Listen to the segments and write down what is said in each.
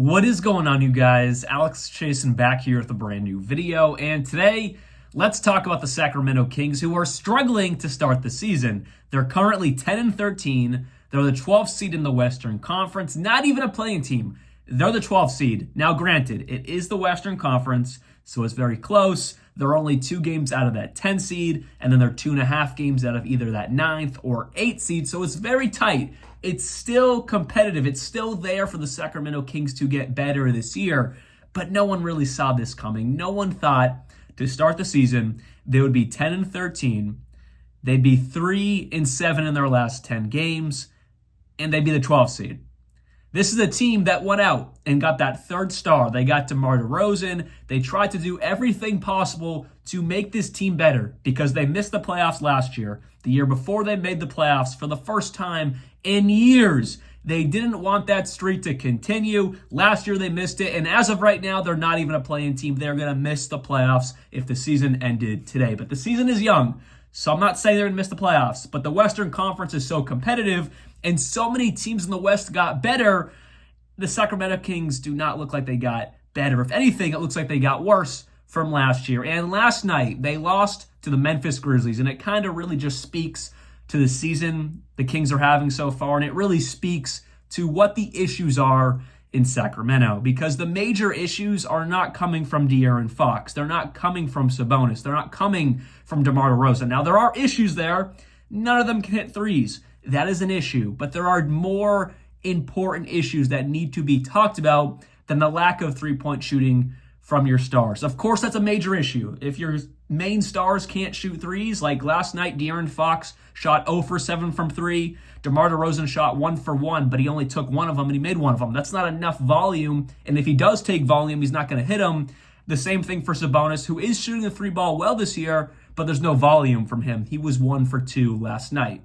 What is going on, you guys? Alex Chasen back here with a brand new video, and today let's talk about the Sacramento Kings, who are struggling to start the season. They're currently 10-13. They're the 12th seed in the Western Conference, not even a playing team. They're the 12th seed. Now, granted, it is the Western Conference, so it's very close. They're only 2 games out of that 10 seed, and then they're 2.5 games out of either that 9th or 8th seed, so it's very tight. It's still competitive. It's still there for the Sacramento Kings to get better this year, but no one really saw this coming. No one thought to start the season they would be 10-13. They'd be 3-7 in their last 10 games, and they'd be the 12th seed. This is a team that went out and got that third star. They got DeRozen. They tried to do everything possible to make this team better because they missed the playoffs last year. The year before they made the playoffs for the first time in years. They didn't want that streak to continue. Last year they missed it, and as of right now, they're not even a play-in team. They're going to miss the playoffs if the season ended today. But the season is young, so I'm not saying they're going to miss the playoffs. But the Western Conference is so competitive, and so many teams in the West got better. The Sacramento Kings do not look like they got better. If anything, it looks like they got worse from last year. And last night, they lost to the Memphis Grizzlies, and it kind of really just speaks to the season the Kings are having so far, and it really speaks to what the issues are in Sacramento, because the major issues are not coming from De'Aaron Fox. They're not coming from Sabonis. They're not coming from DeRozen. Now, there are issues there. None of them can hit threes. That is an issue, but there are more important issues that need to be talked about than the lack of three-point shooting from your stars. Of course, that's a major issue. If your main stars can't shoot threes, like last night, De'Aaron Fox shot 0 for 7 from 3. DeRozen shot 1 for 1, but he only took one of them and he made one of them. That's not enough volume, and if he does take volume, he's not going to hit them. The same thing for Sabonis, who is shooting the 3-ball well this year, but there's no volume from him. He was 1 for 2 last night.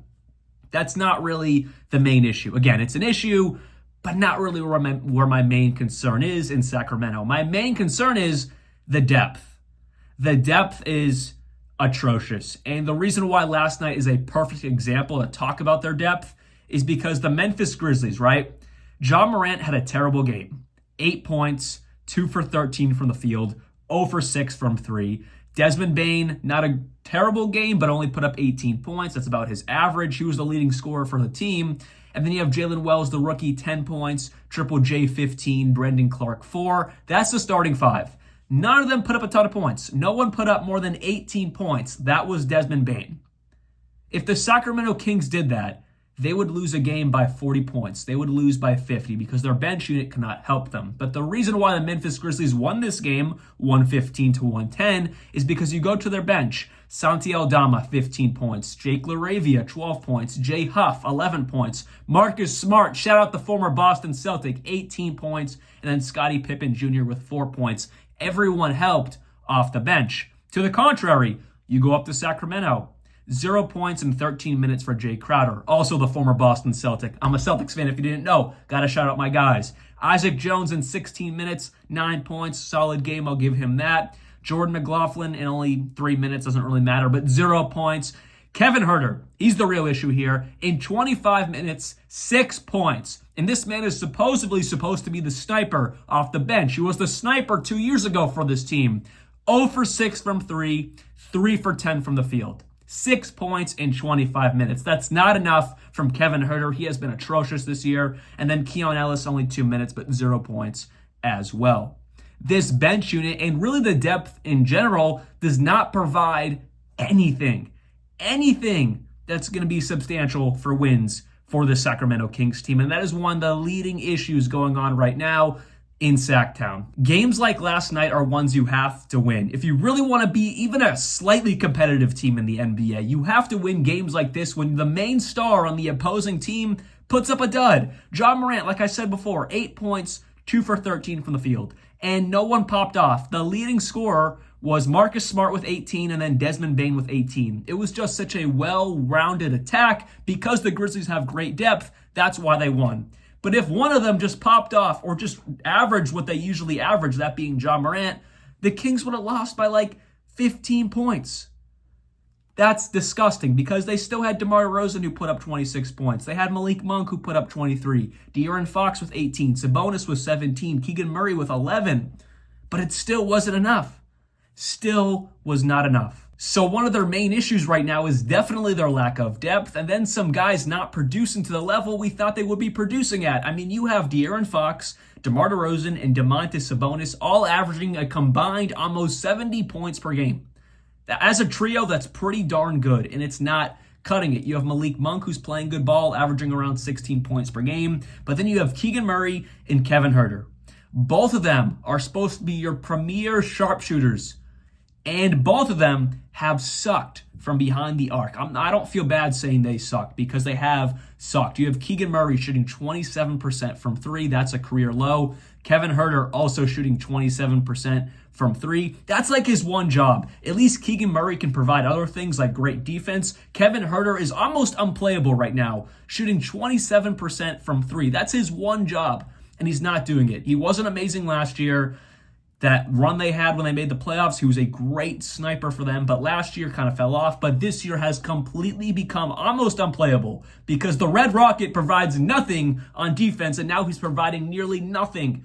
That's not really the main issue. Again, it's an issue, but not really where my main concern is in Sacramento. My main concern is the depth. The depth is atrocious. And the reason why last night is a perfect example to talk about their depth is because the Memphis Grizzlies, right? Ja Morant had a terrible game. 8 points, 2 for 13 from the field, 0 for 6 from 3. Desmond Bane, not a terrible game, but only put up 18 points. That's about his average. He was the leading scorer for the team. And then you have Jalen Wells, the rookie, 10 points, Triple J 15, Brendan Clark 4. That's the starting 5. None of them put up a ton of points. No one put up more than 18 points. That was Desmond Bane. If the Sacramento Kings did that, they would lose a game by 40 points. They would lose by 50 because their bench unit cannot help them. But the reason why the Memphis Grizzlies won this game, 115-110, is because you go to their bench. Santi Aldama, 15 points. Jake LaRavia, 12 points. Jay Huff, 11 points. Marcus Smart, shout out the former Boston Celtic, 18 points. And then Scottie Pippen Jr. with 4 points. Everyone helped off the bench. To the contrary, you go up to Sacramento. 0 points in 13 minutes for Jay Crowder, also the former Boston Celtic. I'm a Celtics fan if you didn't know. Got to shout out my guys. Isaac Jones in 16 minutes, 9 points. Solid game, I'll give him that. Jordan McLaughlin in only 3 minutes, doesn't really matter, but 0 points. Kevin Huerter, he's the real issue here. In 25 minutes, 6 points. And this man is supposedly supposed to be the sniper off the bench. He was the sniper 2 years ago for this team. 0 for 6 from 3, 3 for 10 from the field. 6 points in 25 minutes. That's not enough from Kevin Huerter. He has been atrocious this year. And then Keon Ellis, only 2 minutes, but 0 points as well. This bench unit, and really the depth in general, does not provide anything that's going to be substantial for wins for the Sacramento Kings team. And that is one of the leading issues going on right now in Sacktown. Games like last night are ones you have to win. If you really want to be even a slightly competitive team in the NBA, you have to win games like this when the main star on the opposing team puts up a dud. Ja Morant, like I said before, 8 points, 2 for 13 from the field, and no one popped off. The leading scorer was Marcus Smart with 18 and then Desmond Bane with 18. It was just such a well-rounded attack. Because the Grizzlies have great depth, that's why they won. But if one of them just popped off or just averaged what they usually average, that being Ja Morant, the Kings would have lost by like 15 points. That's disgusting because they still had DeRozen who put up 26 points. They had Malik Monk who put up 23. De'Aaron Fox with 18. Sabonis with 17. Keegan Murray with 11. But it still wasn't enough. Still was not enough. So one of their main issues right now is definitely their lack of depth, and then some guys not producing to the level we thought they would be producing at. I mean, you have De'Aaron Fox, DeMar DeRozan, and Domantas Sabonis all averaging a combined almost 70 points per game. As a trio, that's pretty darn good, and it's not cutting it. You have Malik Monk, who's playing good ball, averaging around 16 points per game, but then you have Keegan Murray and Kevin Huerter. Both of them are supposed to be your premier sharpshooters, and both of them have sucked from behind the arc. I don't feel bad saying they suck because they have sucked. You have Keegan Murray shooting 27% from three. That's a career low. Kevin Huerter also shooting 27% from three. That's like his one job. At least Keegan Murray can provide other things like great defense. Kevin Huerter is almost unplayable right now, shooting 27% from three. That's his one job, and he's not doing it. He wasn't amazing last year. That run they had when they made the playoffs, he was a great sniper for them, but last year kind of fell off. But this year has completely become almost unplayable because the Red Rocket provides nothing on defense, and now he's providing nearly nothing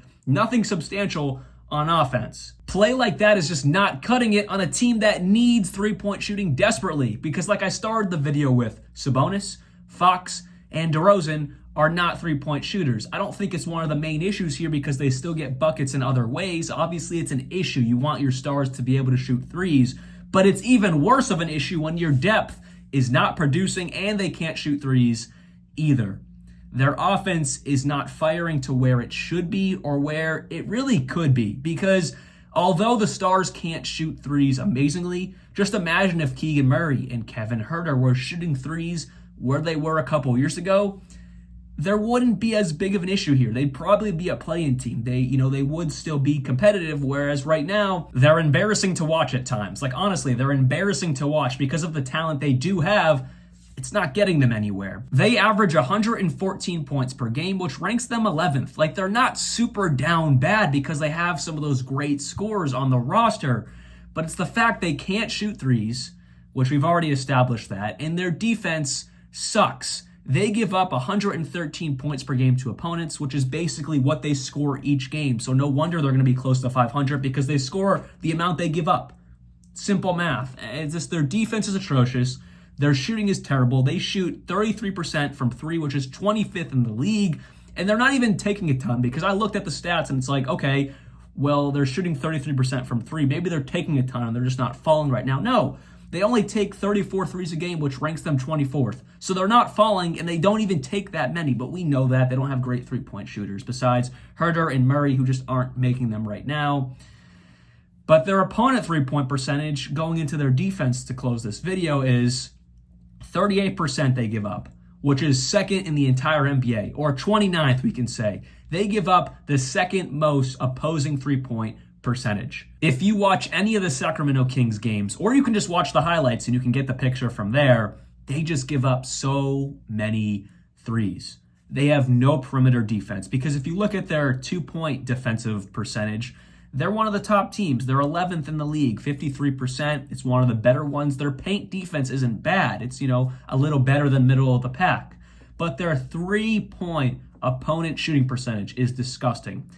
substantial on offense. Play like that is just not cutting it on a team that needs three-point shooting desperately because like I started the video with, Sabonis, Fox, and DeRozan are not three-point shooters. I don't think it's one of the main issues here because they still get buckets in other ways. Obviously, it's an issue. You want your stars to be able to shoot threes, but it's even worse of an issue when your depth is not producing and they can't shoot threes either. Their offense is not firing to where it should be or where it really could be because although the stars can't shoot threes amazingly, just imagine if Keegan Murray and Kevin Huerter were shooting threes where they were a couple years ago. There wouldn't be as big of an issue here. They'd probably be a play-in team. They would still be competitive, whereas right now, they're embarrassing to watch at times. Like, honestly, they're embarrassing to watch because of the talent they do have. It's not getting them anywhere. They average 114 points per game, which ranks them 11th. Like, they're not super down bad because they have some of those great scorers on the roster, but it's the fact they can't shoot threes, which we've already established that, and their defense sucks. They give up 113 points per game to opponents, which is basically what they score each game. So no wonder they're going to be close to 500 because they score the amount they give up. Simple math. It's just their defense is atrocious. Their shooting is terrible. They shoot 33% from three, which is 25th in the league. And they're not even taking a ton because I looked at the stats and it's like, okay, well, they're shooting 33% from three. Maybe they're taking a ton and they're just not falling right now. No. They only take 34 threes a game, which ranks them 24th. So they're not falling, and they don't even take that many. But we know that. They don't have great three-point shooters besides Huerter and Murray, who just aren't making them right now. But their opponent three-point percentage going into their defense to close this video is 38% they give up, which is second in the entire NBA, or 29th, we can say. They give up the second most opposing three-point percentage. If you watch any of the Sacramento Kings games, or you can just watch the highlights and you can get the picture from there, they just give up so many threes. They have no perimeter defense because if you look at their 2-point defensive percentage, they're one of the top teams. They're 11th in the league, 53%. It's one of the better ones. Their paint defense isn't bad. It's, a little better than middle of the pack. But their 3-point opponent shooting percentage is disgusting.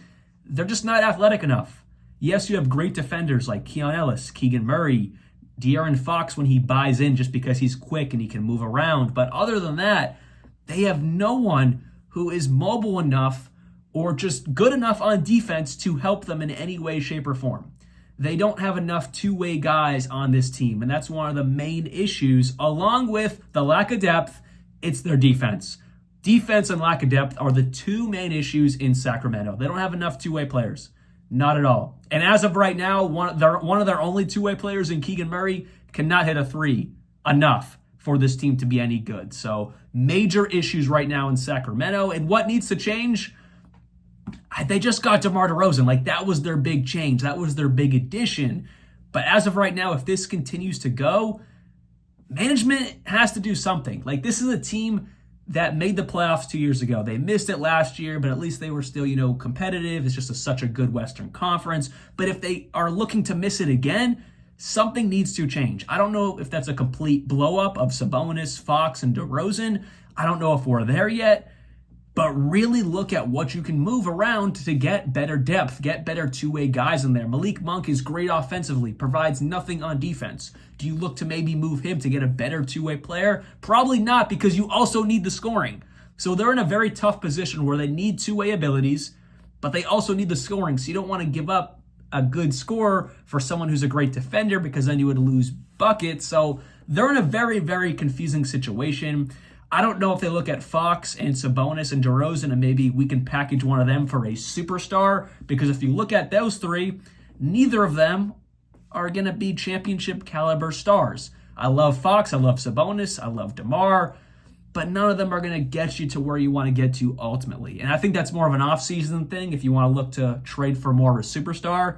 They're just not athletic enough. Yes, you have great defenders like Keon Ellis, Keegan Murray, De'Aaron Fox when he buys in just because he's quick and he can move around. But other than that, they have no one who is mobile enough or just good enough on defense to help them in any way, shape, or form. They don't have enough two-way guys on this team, and that's one of the main issues. Along with the lack of depth, it's their defense. Defense and lack of depth are the two main issues in Sacramento. They don't have enough two-way players. Not at all. And as of right now, one of their only two-way players in Keegan Murray cannot hit a three enough for this team to be any good. So major issues right now in Sacramento. And what needs to change? They just got DeMar DeRozan. Like, that was their big change. That was their big addition. But as of right now, if this continues to go, management has to do something. Like, this is a team that made the playoffs 2 years ago. They missed it last year, but at least they were still, competitive. It's just such a good Western Conference. But if they are looking to miss it again, something needs to change. I don't know if that's a complete blow up of Sabonis, Fox, and DeRozen. I don't know if we're there yet, but really look at what you can move around to get better depth, get better two-way guys in there. Malik Monk is great offensively, provides nothing on defense. Do you look to maybe move him to get a better two-way player? Probably not, because you also need the scoring. So they're in a very tough position where they need two-way abilities, but they also need the scoring. So you don't want to give up a good scorer for someone who's a great defender, because then you would lose buckets. So they're in a very, very confusing situation. I don't know if they look at Fox and Sabonis and DeRozen and maybe we can package one of them for a superstar, because if you look at those three, neither of them are going to be championship caliber stars. I love Fox, I love Sabonis, I love DeMar, but none of them are going to get you to where you want to get to ultimately. And I think that's more of an off-season thing if you want to look to trade for more of a superstar.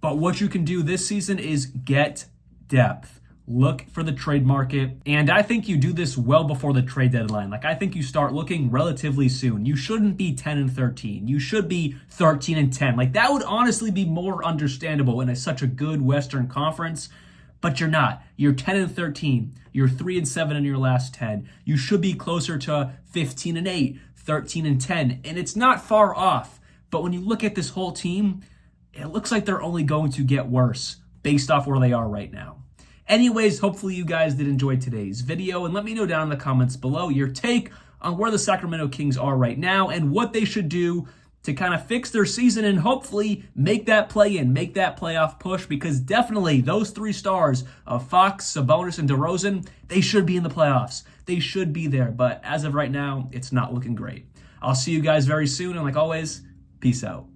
But what you can do this season is get depth. Look for the trade market. And I think you do this well before the trade deadline. Like, I think you start looking relatively soon. You shouldn't be 10-13. You should be 13-10. Like, that would honestly be more understandable in such a good Western Conference. But you're not. You're 10-13. You're 3-7 in your last 10. You should be closer to 15-8, 13-10. And it's not far off. But when you look at this whole team, it looks like they're only going to get worse based off where they are right now. Anyways, hopefully you guys did enjoy today's video, and let me know down in the comments below your take on where the Sacramento Kings are right now and what they should do to kind of fix their season and hopefully make that play-in, make that playoff push, because definitely those three stars of Fox, Sabonis, and DeRozan, they should be in the playoffs. They should be there, but as of right now, it's not looking great. I'll see you guys very soon, and like always, peace out.